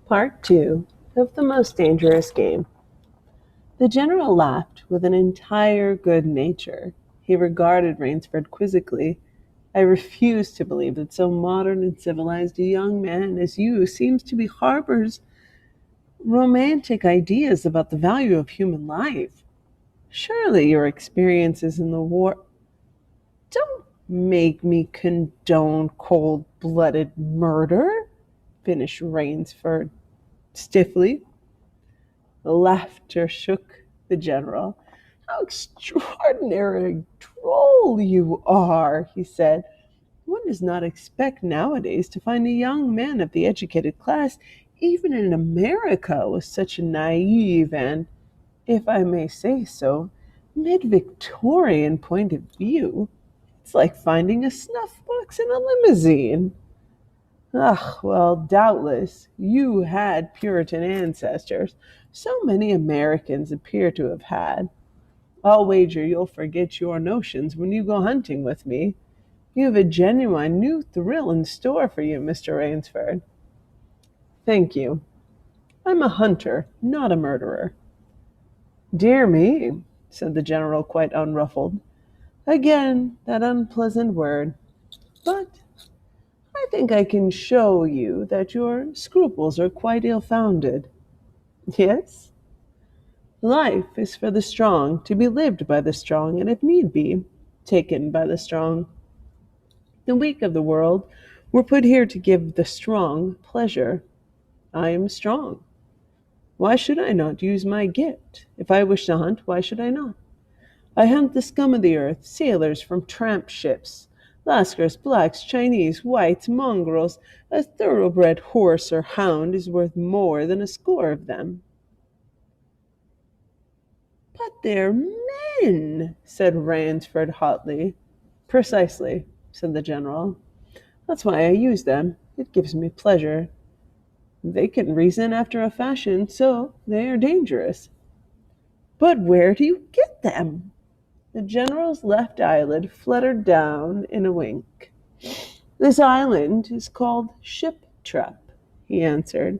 Part 2 of The Most Dangerous Game. The general laughed with an entire good nature. He regarded Rainsford quizzically. I refuse to believe that so modern and civilized a young man as you seems to be harbors romantic ideas about the value of human life. Surely your experiences in the war don't make me condone cold-blooded murder, finished Rainsford stiffly. The laughter shook the general. How extraordinarily droll you are, he said. One does not expect nowadays to find a young man of the educated class, even in America, with such a naive and, if I may say so, mid-Victorian point of view. It's like finding a snuff box in a limousine. Ah, well, doubtless you had Puritan ancestors. So many Americans appear to have had. I'll wager you'll forget your notions when you go hunting with me. You have a genuine new thrill in store for you, Mr. Rainsford. Thank you. I'm a hunter, not a murderer. Dear me, said the general, quite unruffled. Again, that unpleasant word. But I think I can show you that your scruples are quite ill-founded. Yes? Life is for the strong, to be lived by the strong, and if need be, taken by the strong. The weak of the world were put here to give the strong pleasure. I am strong. Why should I not use my gift? If I wish to hunt, why should I not? I hunt the scum of the earth, sailors from tramp ships, Lascars, blacks, Chinese, whites, mongrels. A thoroughbred horse or hound is worth more than a score of them. But they're men, said Ransford hotly. Precisely, said the general. That's why I use them. It gives me pleasure. They can reason after a fashion, so they are dangerous. But where do you get them? The general's left eyelid fluttered down in a wink. This island is called Ship Trap, he answered.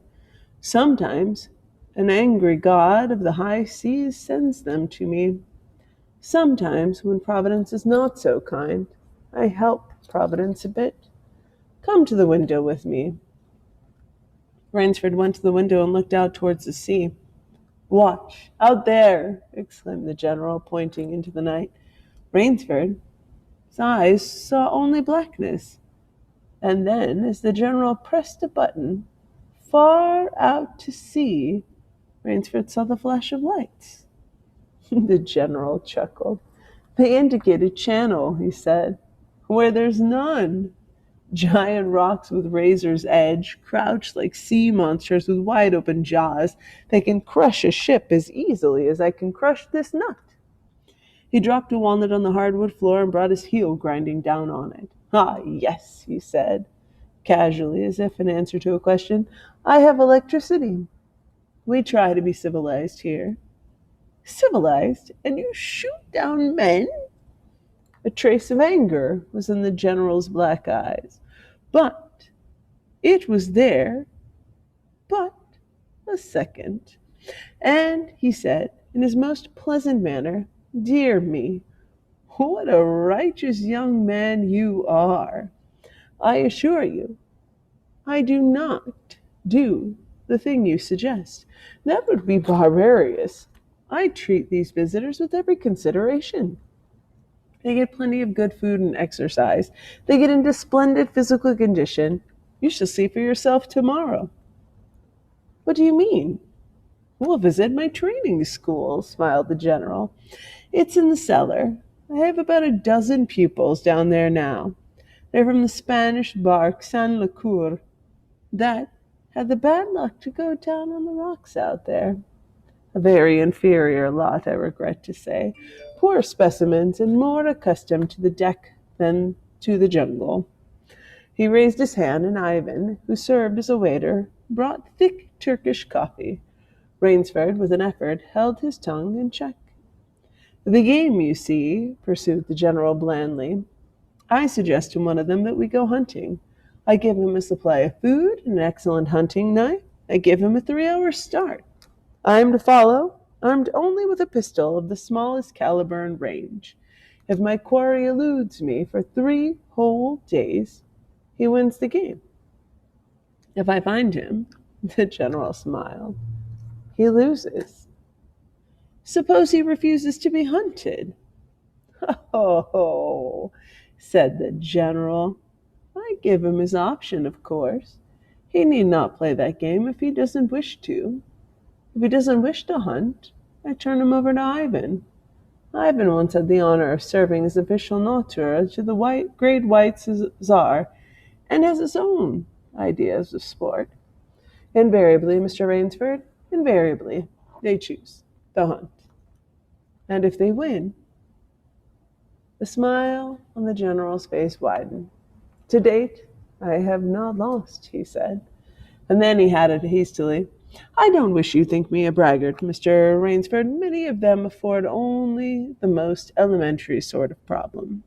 Sometimes an angry god of the high seas sends them to me. Sometimes, when Providence is not so kind, I help Providence a bit. Come to the window with me. Rainsford went to the window and looked out towards the sea. Watch, out there! Exclaimed the general, pointing into the night. Rainsford's eyes saw only blackness. And then, as the general pressed a button, far out to sea, Rainsford saw the flash of lights. The general chuckled. They indicate a channel, he said, where there's none. Giant rocks with razor's edge, crouched like sea monsters with wide-open jaws. They can crush a ship as easily as I can crush this nut. He dropped a walnut on the hardwood floor and brought his heel grinding down on it. Ah, yes, he said, casually, as if in answer to a question. I have electricity. We try to be civilized here. Civilized? And you shoot down men? A trace of anger was in the general's black eyes. But it was there but a second. And he said, in his most pleasant manner, Dear me, what a righteous young man you are. I assure you, I do not do the thing you suggest. That would be barbarous. I treat these visitors with every consideration. They get plenty of good food and exercise. They get into splendid physical condition. You shall see for yourself tomorrow. What do you mean? We'll visit my training school, smiled the general. It's in the cellar. I have about a dozen pupils down there now. They're from the Spanish bark San Lecour. That had the bad luck to go down on the rocks out there. A very inferior lot, I regret to say. Poor specimens and more accustomed to the deck than to the jungle. He raised his hand, and Ivan, who served as a waiter, brought thick Turkish coffee. Rainsford, with an effort, held his tongue in check. The game, you see, pursued the general blandly. I suggest to one of them that we go hunting. I give him a supply of food, an excellent hunting knife, I give him a 3-hour start. I am to follow, armed only with a pistol of the smallest caliber and range. If my quarry eludes me for 3 whole days, he wins the game. If I find him, the general smiled, he loses. Suppose he refuses to be hunted? Oh, said the general. I give him his option, of course. He need not play that game if he doesn't wish to. If he doesn't wish to hunt, I turn him over to Ivan. Ivan once had the honor of serving as official notaire to the Great White Czar, and has his own ideas of sport. Invariably, Mr. Rainsford, invariably, they choose the hunt. And if they win, the smile on the general's face widened. To date, I have not lost, he said. And then he added hastily, I don't wish you think me a braggart, Mr. Rainsford. Many of them afford only the most elementary sort of problem.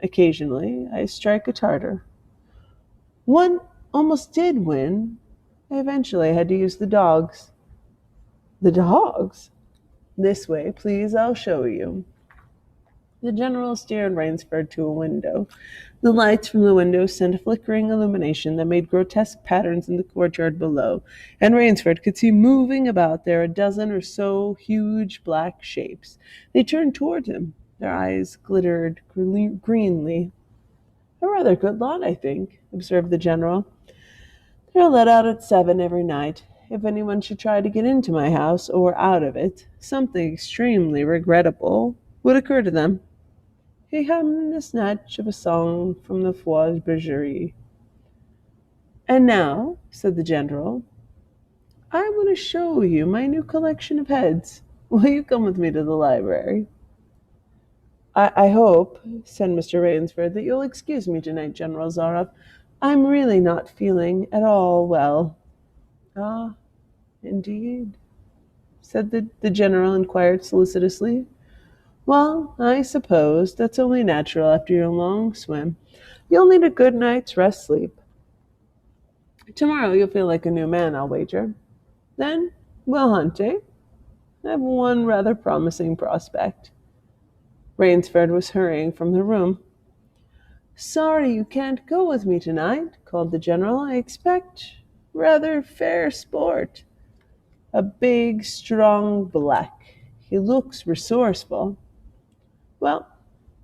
Occasionally, I strike a Tartar. One almost did win. I eventually had to use the dogs. The dogs? This way, please, I'll show you. The general steered Rainsford to a window. The lights from the window sent a flickering illumination that made grotesque patterns in the courtyard below, and Rainsford could see moving about there a dozen or so huge black shapes. They turned toward him. Their eyes glittered greenly. A rather good lot, I think, observed the general. They're let out at 7 every night. If anyone should try to get into my house or out of it, something extremely regrettable would occur to them. He hummed a snatch of a song from the Foie Bergerie. And now, said the general, I want to show you my new collection of heads. Will you come with me to the library? I hope, said Mr. Rainsford, that you'll excuse me tonight, General Zaroff. I'm really not feeling at all well. Ah, indeed, said the general, inquired solicitously. Well, I suppose that's only natural after your long swim. You'll need a good night's sleep. Tomorrow you'll feel like a new man, I'll wager. Then we'll hunt, eh? I have one rather promising prospect. Rainsford was hurrying from the room. Sorry you can't go with me tonight, called the general. I expect rather fair sport. A big, strong black. He looks resourceful. Well,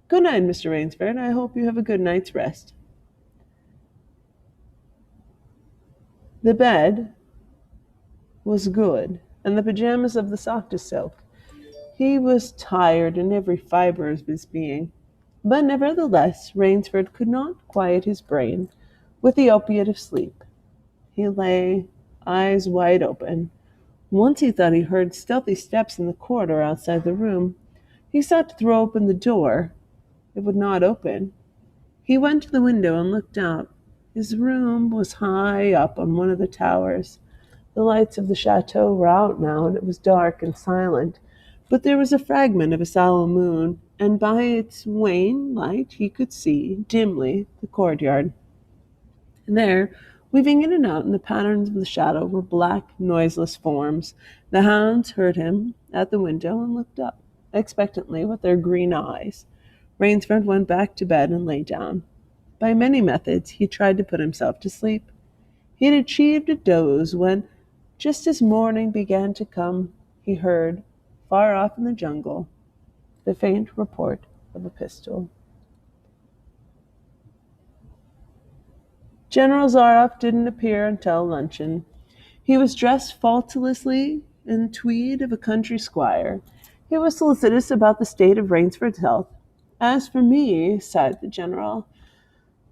good night, Mr. Rainsford. I hope you have a good night's rest. The bed was good, and the pajamas of the softest silk. He was tired in every fiber of his being, but nevertheless Rainsford could not quiet his brain with the opiate of sleep. He lay, eyes wide open. Once he thought he heard stealthy steps in the corridor outside the room. He sought to throw open the door. It would not open. He went to the window and looked out. His room was high up on one of the towers. The lights of the chateau were out now, and it was dark and silent, but there was a fragment of a sallow moon, and by its wan light he could see, dimly, the courtyard. And there, weaving in and out in the patterns of the shadow, were black, noiseless forms. The hounds heard him at the window and looked up, expectantly, with their green eyes. Rainsford went back to bed and lay down. By many methods he tried to put himself to sleep. He had achieved a doze when, just as morning began to come, he heard, far off in the jungle, the faint report of a pistol. General Zaroff didn't appear until luncheon. He was dressed faultlessly in tweed of a country squire. He was solicitous about the state of Rainsford's health. As for me, sighed the general,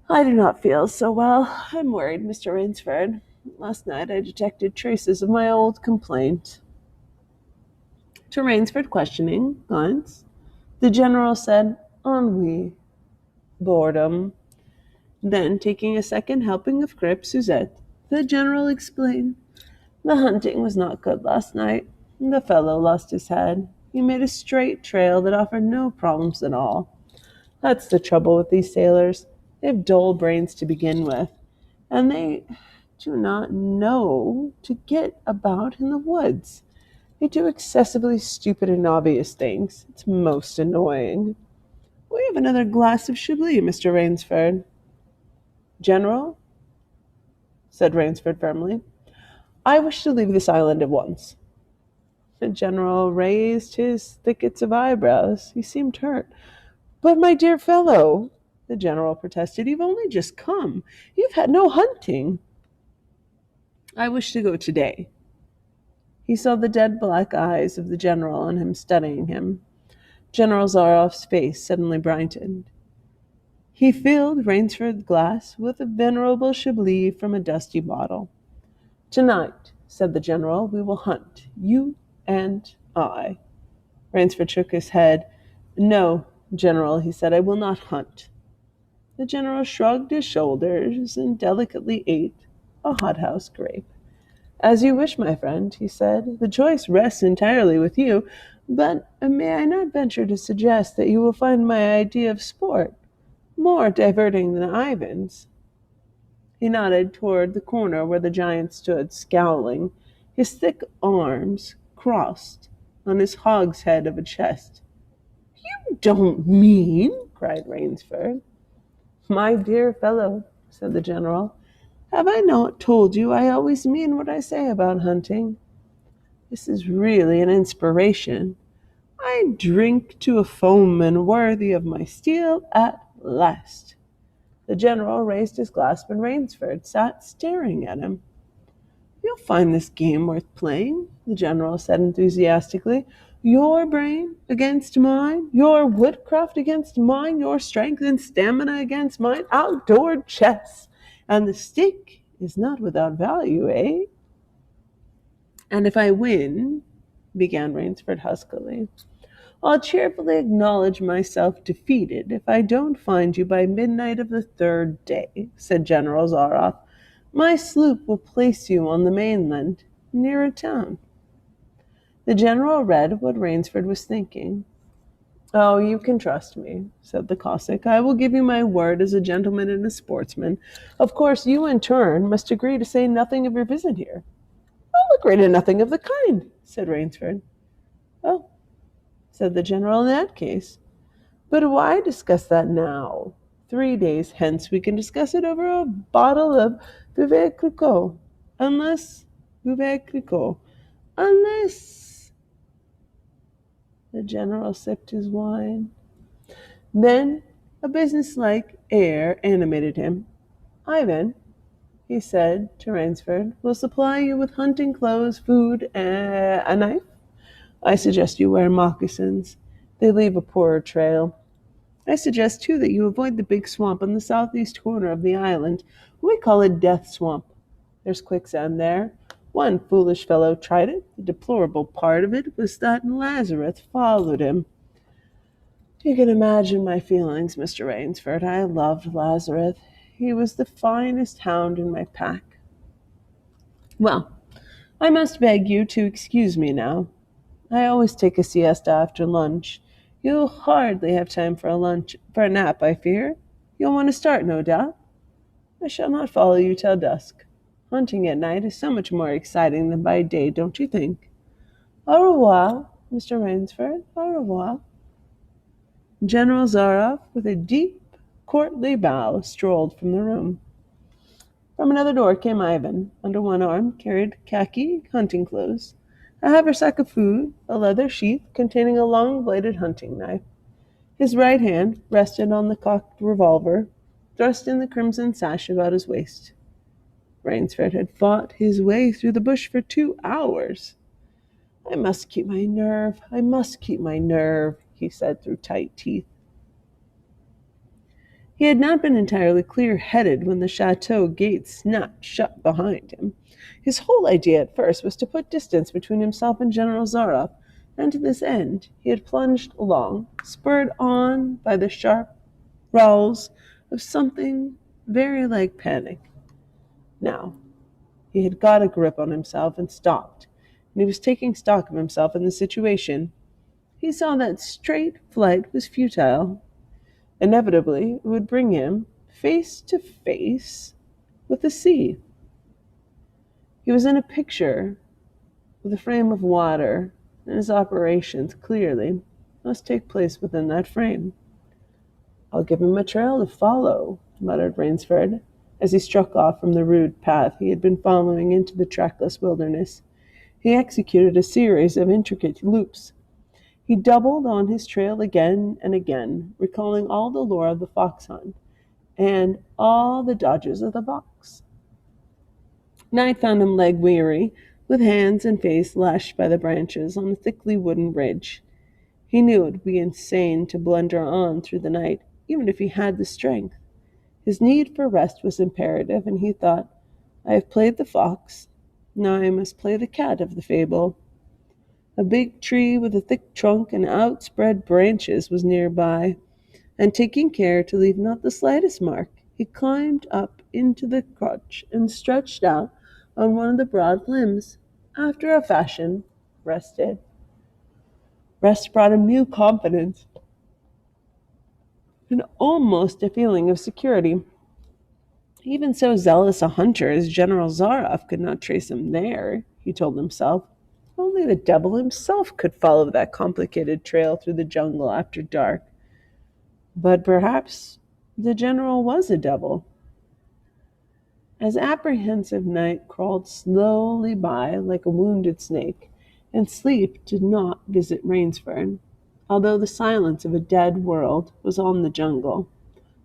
I do not feel so well. I'm worried, Mr. Rainsford. Last night I detected traces of my old complaint. To Rainsford questioning glance, the general said, ennui, boredom. Then, taking a second helping of crepe Suzette, the general explained, the hunting was not good last night. The fellow lost his head. He made a straight trail that offered no problems at all. That's the trouble with these sailors. They have dull brains to begin with, and they do not know to get about in the woods. They do excessively stupid and obvious things. It's most annoying. We have another glass of Chablis, Mr. Rainsford. General, said Rainsford firmly, I wish to leave this island at once. The general raised his thickets of eyebrows. He seemed hurt. But, my dear fellow, the general protested, you've only just come. You've had no hunting. I wish to go today. He saw the dead black eyes of the general on him studying him. General Zaroff's face suddenly brightened. He filled Rainsford's glass with a venerable Chablis from a dusty bottle. Tonight, said the general, we will hunt, you and I. Rainsford shook his head. No, General, he said, I will not hunt. The general shrugged his shoulders and delicately ate a hothouse grape. As you wish, my friend, he said. The choice rests entirely with you, but may I not venture to suggest that you will find my idea of sport more diverting than Ivan's? He nodded toward the corner where the giant stood, scowling, his thick arms crossed on his hogshead of a chest. You don't mean, cried Rainsford. My dear fellow, said the general, have I not told you I always mean what I say about hunting? This is really an inspiration. I drink to a foeman worthy of my steel at last. The general raised his glass, but Rainsford sat staring at him. You'll find this game worth playing, the general said enthusiastically. Your brain against mine, your woodcraft against mine, your strength and stamina against mine, outdoor chess. And the stake is not without value, eh? And if I win, began Rainsford huskily, I'll cheerfully acknowledge myself defeated if I don't find you by midnight of the third day, said General Zaroff. My sloop will place you on the mainland, near a town. The general read what Rainsford was thinking. Oh, you can trust me, said the Cossack. I will give you my word as a gentleman and a sportsman. Of course, you in turn must agree to say nothing of your visit here. I'll agree to nothing of the kind, said Rainsford. Oh, said the general, in that case. But why discuss that now? 3 days hence we can discuss it over a bottle of Veuve Clicquot. Unless the general sipped his wine. Then a businesslike air animated him. Ivan, he said to Rainsford, will supply you with hunting clothes, food, a knife. I suggest you wear moccasins. They leave a poorer trail. I suggest, too, that you avoid the big swamp on the southeast corner of the island. We call it Death Swamp. There's quicksand there. One foolish fellow tried it. The deplorable part of it was that Lazarus followed him. You can imagine my feelings, Mr. Rainsford. I loved Lazarus. He was the finest hound in my pack. Well, I must beg you to excuse me now. I always take a siesta after lunch. You'll hardly have time for a nap, I fear. You'll want to start, no doubt. I shall not follow you till dusk. Hunting at night is so much more exciting than by day, don't you think? Au revoir, Mr. Rainsford. Au revoir. General Zaroff, with a deep, courtly bow, strolled from the room. From another door came Ivan. Under one arm carried khaki hunting clothes, a haversack of food, a leather sheath containing a long-bladed hunting knife. His right hand rested on the cocked revolver, thrust in the crimson sash about his waist. Rainsford had fought his way through the bush for 2 hours. I must keep my nerve, he said through tight teeth. He had not been entirely clear-headed when the chateau gate snapped shut behind him. His whole idea at first was to put distance between himself and General Zaroff, and to this end he had plunged along, spurred on by the sharp growls of something very like panic. Now, he had got a grip on himself and stopped, and he was taking stock of himself and the situation. He saw that straight flight was futile. Inevitably, it would bring him face to face with the sea. He was in a picture with a frame of water, and his operations, clearly, must take place within that frame. "I'll give him a trail to follow," muttered Rainsford, as he struck off from the rude path he had been following into the trackless wilderness. He executed a series of intricate loops. He doubled on his trail again and again, recalling all the lore of the fox hunt and all the dodges of the fox. Night found him leg-weary, with hands and face lashed by the branches on a thickly wooden ridge. He knew it would be insane to blunder on through the night, even if he had the strength. His need for rest was imperative, and he thought, "I have played the fox. Now I must play the cat of the fable." A big tree with a thick trunk and outspread branches was near by, and taking care to leave not the slightest mark, he climbed up into the crotch and stretched out on one of the broad limbs. After a fashion, rested. Rest brought him new confidence and almost a feeling of security. Even so zealous a hunter as General Zaroff could not trace him there, he told himself. Only the devil himself could follow that complicated trail through the jungle after dark. But perhaps the general was a devil. As apprehensive night crawled slowly by like a wounded snake, and sleep did not visit Rainsford, although the silence of a dead world was on the jungle.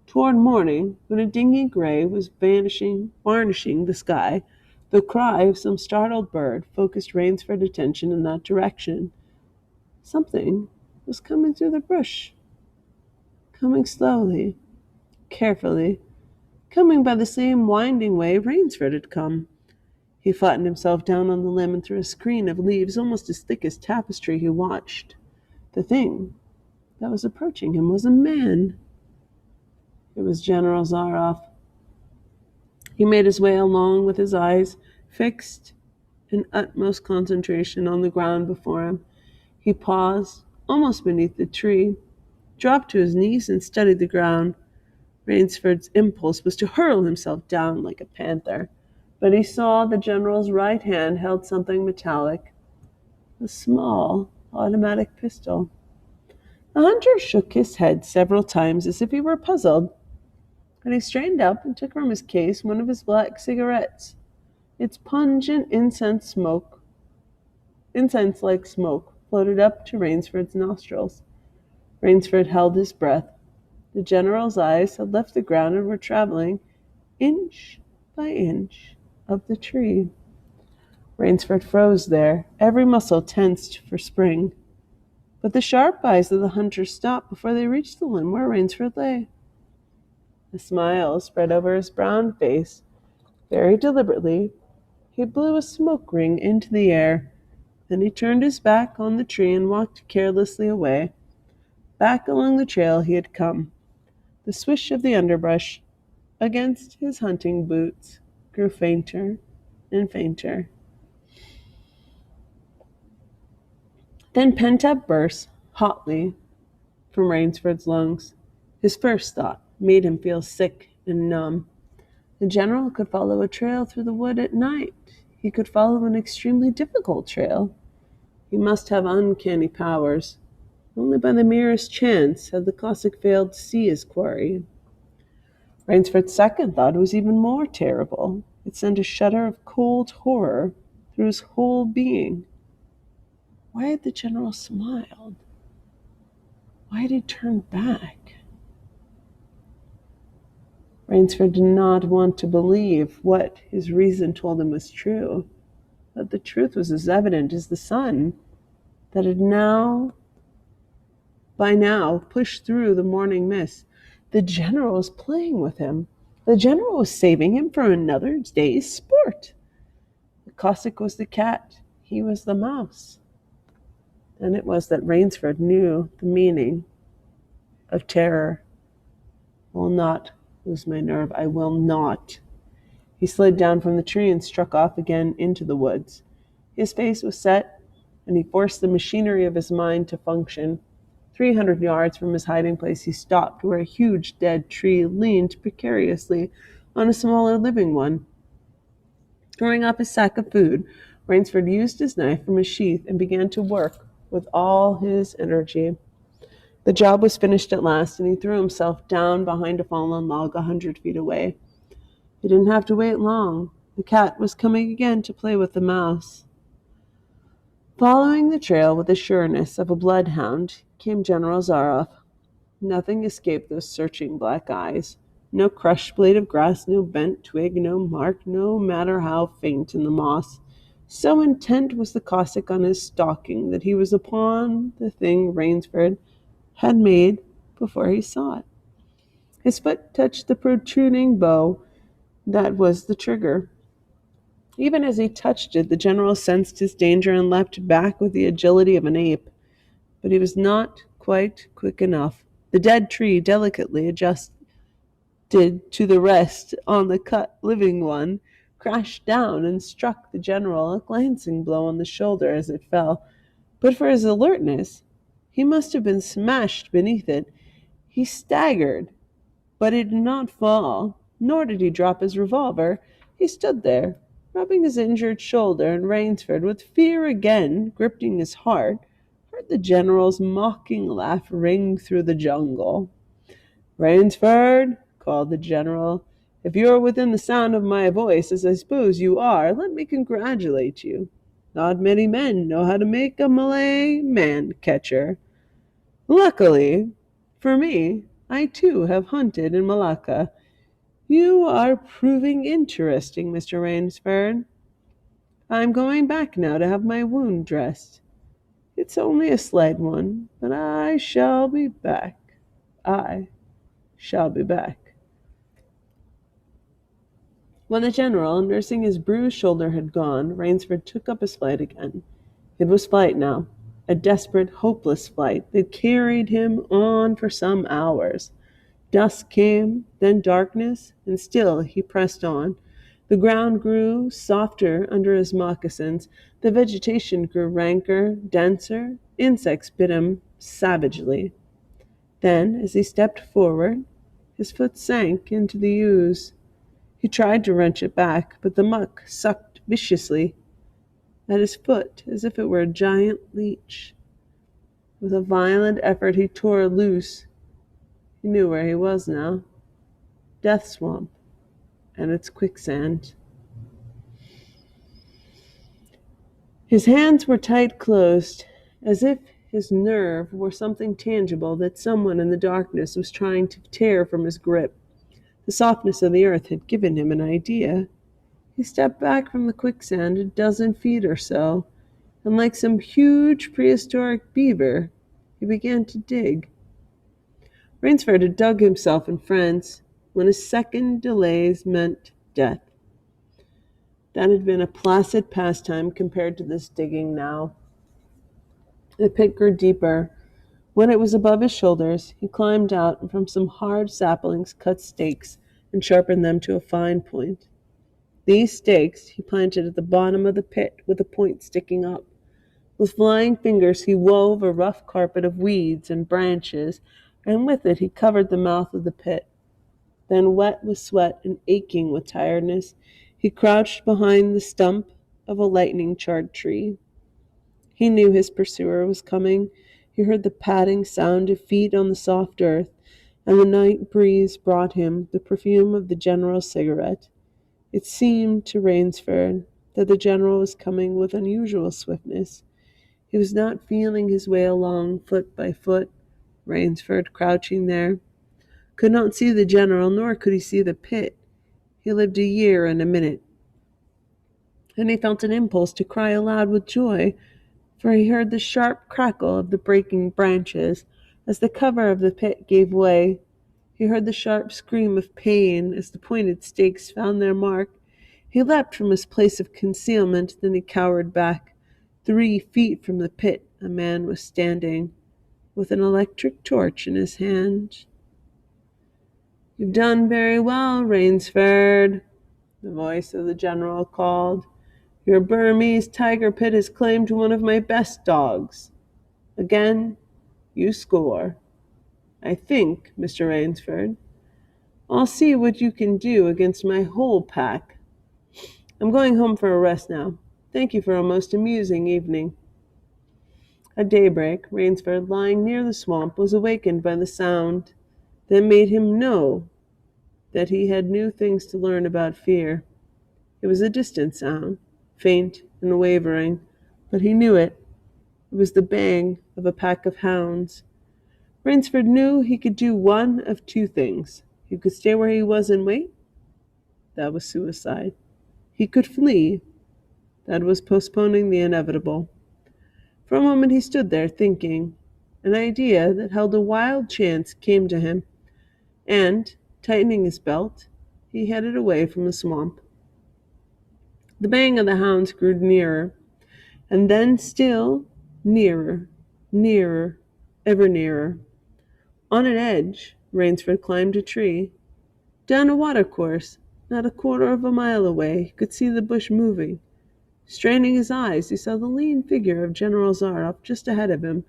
Toward morning, when a dingy gray was varnishing the sky, the cry of some startled bird focused Rainsford's attention in that direction. Something was coming through the bush, coming slowly, carefully, coming by the same winding way Rainsford had come. He flattened himself down on the limb, and through a screen of leaves almost as thick as tapestry he watched. The thing that was approaching him was a man. It was General Zaroff. He made his way along with his eyes fixed in utmost concentration on the ground before him. He paused, almost beneath the tree, dropped to his knees, and studied the ground. Rainsford's impulse was to hurl himself down like a panther, but he saw the general's right hand held something metallic, a small automatic pistol. The hunter shook his head several times as if he were puzzled. And he straightened up and took from his case one of his black cigarettes. Its pungent incense-like smoke, floated up to Rainsford's nostrils. Rainsford held his breath. The general's eyes had left the ground and were traveling, inch by inch, up the tree. Rainsford froze there, every muscle tensed for spring. But the sharp eyes of the hunter stopped before they reached the limb where Rainsford lay. A smile spread over his brown face. Very deliberately, he blew a smoke ring into the air. Then he turned his back on the tree and walked carelessly away, back along the trail he had come. The swish of the underbrush against his hunting boots grew fainter and fainter. Then Pentap burst hotly from Rainsford's lungs. His first thought made him feel sick and numb. The general could follow a trail through the wood at night. He could follow an extremely difficult trail. He must have uncanny powers. Only by the merest chance had the Cossack failed to see his quarry. Rainsford's second thought was even more terrible. It sent a shudder of cold horror through his whole being. Why had the general smiled? Why had he turned back? Rainsford did not want to believe what his reason told him was true, but the truth was as evident as the sun that had by now pushed through the morning mist. The general was playing with him. The general was saving him from another day's sport. The Cossack was the cat. He was the mouse. And it was that Rainsford knew the meaning of terror. I will not lose my nerve. I will not. He slid down from the tree and struck off again into the woods. His face was set, and he forced the machinery of his mind to function. 300 yards from his hiding place, he stopped where a huge dead tree leaned precariously on a smaller living one. Throwing up his sack of food, Rainsford used his knife from his sheath and began to work with all his energy. The job was finished at last, and he threw himself down behind a fallen log 100 feet away. He didn't have to wait long. The cat was coming again to play with the mouse. Following the trail with the sureness of a bloodhound came General Zaroff. Nothing escaped those searching black eyes. No crushed blade of grass, no bent twig, no mark, no matter how faint in the moss. So intent was the Cossack on his stalking that he was upon the thing Rainsford had made before he saw it. His foot touched the protruding bow that was the trigger. Even as he touched it, the general sensed his danger and leapt back with the agility of an ape. But he was not quite quick enough. The dead tree delicately adjusted to the rest on the cut living one, crashed down and struck the general a glancing blow on the shoulder as it fell. But for his alertness, he must have been smashed beneath it. He staggered, but he did not fall, nor did he drop his revolver. He stood there, rubbing his injured shoulder, and Rainsford, with fear again gripping his heart, heard the general's mocking laugh ring through the jungle. "Rainsford," called the general, "if you are within the sound of my voice, as I suppose you are, let me congratulate you. Not many men know how to make a Malay man-catcher. Luckily for me, I too have hunted in Malacca. You are proving interesting, Mr. Rainsford. I'm going back now to have my wound dressed. It's only a slight one, but I shall be back. I shall be back." When the general, nursing his bruised shoulder, had gone, Rainsford took up his flight again. It was flight now, a desperate, hopeless flight that carried him on for some hours. Dusk came, then darkness, and still he pressed on. The ground grew softer under his moccasins. The vegetation grew ranker, denser. Insects bit him savagely. Then, as he stepped forward, his foot sank into the ooze. He tried to wrench it back, but the muck sucked viciously at his foot as if it were a giant leech. With a violent effort he tore loose. He knew where he was now. Death Swamp and its quicksand. His hands were tight closed, as if his nerve were something tangible that someone in the darkness was trying to tear from his grip. The softness of the earth had given him an idea. He stepped back from the quicksand 12 feet or so, and like some huge prehistoric beaver, he began to dig. Rainsford had dug himself in France when a second delays meant death. That had been a placid pastime compared to this digging now. The pit grew deeper. When it was above his shoulders, he climbed out and from some hard saplings cut stakes and sharpened them to a fine point. These stakes he planted at the bottom of the pit with a point sticking up. With flying fingers he wove a rough carpet of weeds and branches, and with it he covered the mouth of the pit. Then, wet with sweat and aching with tiredness, he crouched behind the stump of a lightning-charred tree. He knew his pursuer was coming. He heard the padding sound of feet on the soft earth, and the night breeze brought him the perfume of the general's cigarette. It seemed to Rainsford that the general was coming with unusual swiftness. He was not feeling his way along foot by foot. Rainsford, crouching there, could not see the general, nor could he see the pit. He lived a year and a minute. Then he felt an impulse to cry aloud with joy, for he heard the sharp crackle of the breaking branches as the cover of the pit gave way. He heard the sharp scream of pain as the pointed stakes found their mark. He leapt from his place of concealment, then he cowered back. 3 feet from the pit a man was standing, with an electric torch in his hand. "You've done very well, Rainsford," the voice of the general called. "Your Burmese tiger pit has claimed one of my best dogs. Again, you score. I think, Mr. Rainsford, I'll see what you can do against my whole pack. I'm going home for a rest now. Thank you for a most amusing evening." At daybreak, Rainsford, lying near the swamp, was awakened by the sound that made him know that he had new things to learn about fear. It was a distant sound, faint and wavering, but he knew it. It was the baying of a pack of hounds. Rainsford knew he could do one of two things. He could stay where he was and wait. That was suicide. He could flee. That was postponing the inevitable. For a moment he stood there, thinking. An idea that held a wild chance came to him, and, tightening his belt, he headed away from the swamp. The baying of the hounds grew nearer, and then still nearer, nearer, ever nearer. On an edge, Rainsford climbed a tree. Down a watercourse, not a quarter of a mile away, he could see the bush moving. Straining his eyes, he saw the lean figure of General Zaroff just ahead of him.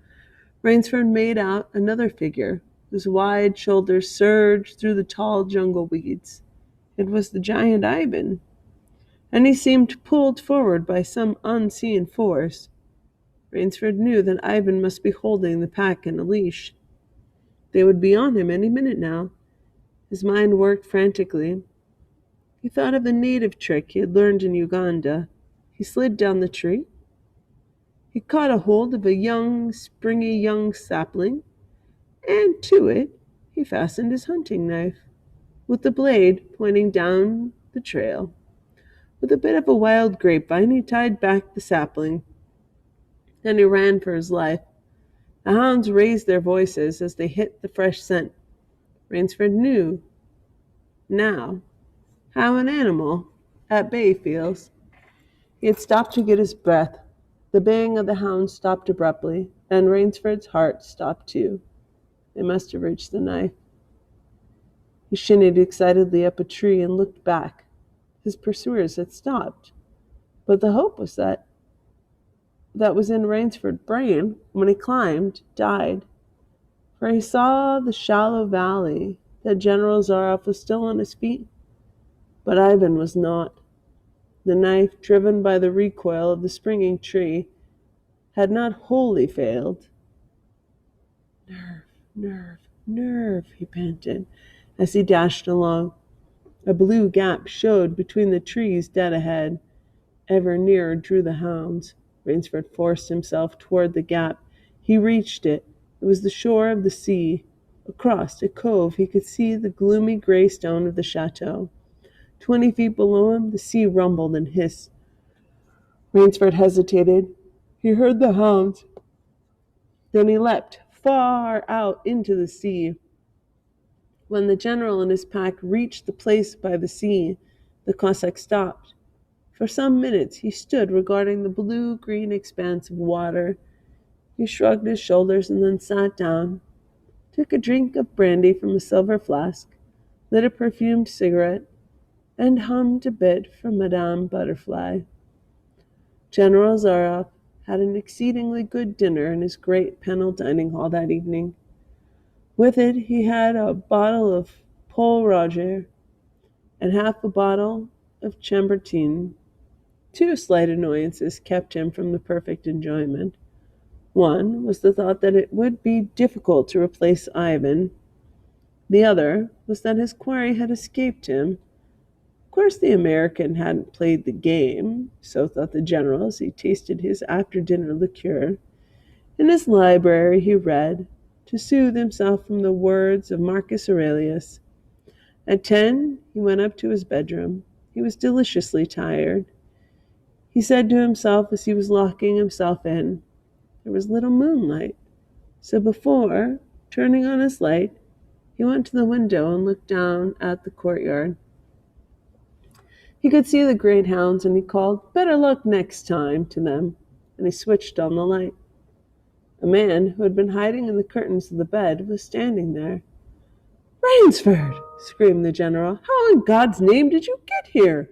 Rainsford made out another figure, whose wide shoulders surged through the tall jungle weeds. It was the giant Ivan, and he seemed pulled forward by some unseen force. Rainsford knew that Ivan must be holding the pack in a leash. They would be on him any minute now. His mind worked frantically. He thought of the native trick he had learned in Uganda. He slid down the tree. He caught a hold of a springy young sapling, and to it he fastened his hunting knife, with the blade pointing down the trail. With a bit of a wild grapevine, he tied back the sapling. Then he ran for his life. The hounds raised their voices as they hit the fresh scent. Rainsford knew now how an animal at bay feels. He had stopped to get his breath. The baying of the hounds stopped abruptly, and Rainsford's heart stopped too. They must have reached the knife. He shinnied excitedly up a tree and looked back. His pursuers had stopped, but the hope was that was in Rainsford's brain when he climbed died, for he saw the shallow valley that General Zaroff was still on his feet, but Ivan was not. The knife, driven by the recoil of the springing tree, had not wholly failed. "Nerve, nerve, nerve," he panted, as he dashed along. A blue gap showed between the trees dead ahead. Ever nearer drew the hounds. Rainsford forced himself toward the gap. He reached it. It was the shore of the sea. Across a cove he could see the gloomy gray stone of the chateau. 20 feet below him, the sea rumbled and hissed. Rainsford hesitated. He heard the hounds. Then he leapt far out into the sea. When the general and his pack reached the place by the sea, the Cossack stopped. For some minutes he stood regarding the blue-green expanse of water. He shrugged his shoulders and then sat down, took a drink of brandy from a silver flask, lit a perfumed cigarette, and hummed a bit from Madame Butterfly. General Zaroff had an exceedingly good dinner in his great panel dining hall that evening. With it he had a bottle of Pol Roger and half a bottle of Chambertin. Two slight annoyances kept him from the perfect enjoyment. One was the thought that it would be difficult to replace Ivan. The other was that his quarry had escaped him. Of course the American hadn't played the game, so thought the general as he tasted his after-dinner liqueur. In his library he read, to soothe himself from the words of Marcus Aurelius. At 10 he went up to his bedroom. He was deliciously tired. He said to himself as he was locking himself in, there was little moonlight, so before turning on his light, he went to the window and looked down at the courtyard. He could see the great hounds, and he called, "Better luck next time," to them, and he switched on the light. A man who had been hiding in the curtains of the bed was standing there. "Rainsford!" screamed the general. "How in God's name did you get here?"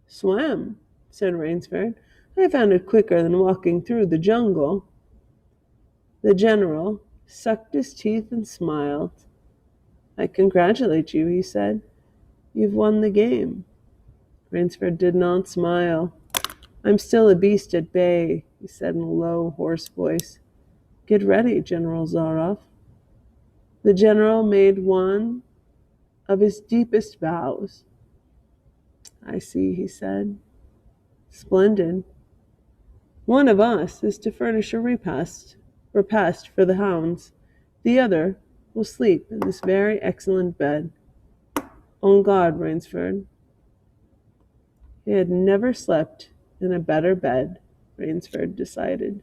"Swam," said Rainsford. "I found it quicker than walking through the jungle." The general sucked his teeth and smiled. "I congratulate you," he said. "You've won the game." Rainsford did not smile. I'm still a beast at bay, he said in a low, hoarse voice. Get ready, General Zaroff. The general made one of his deepest bows. I see, he said. Splendid. One of us is to furnish a repast for the hounds. The other will sleep in this very excellent bed. On guard, Rainsford. He had never slept in a better bed, Rainsford decided.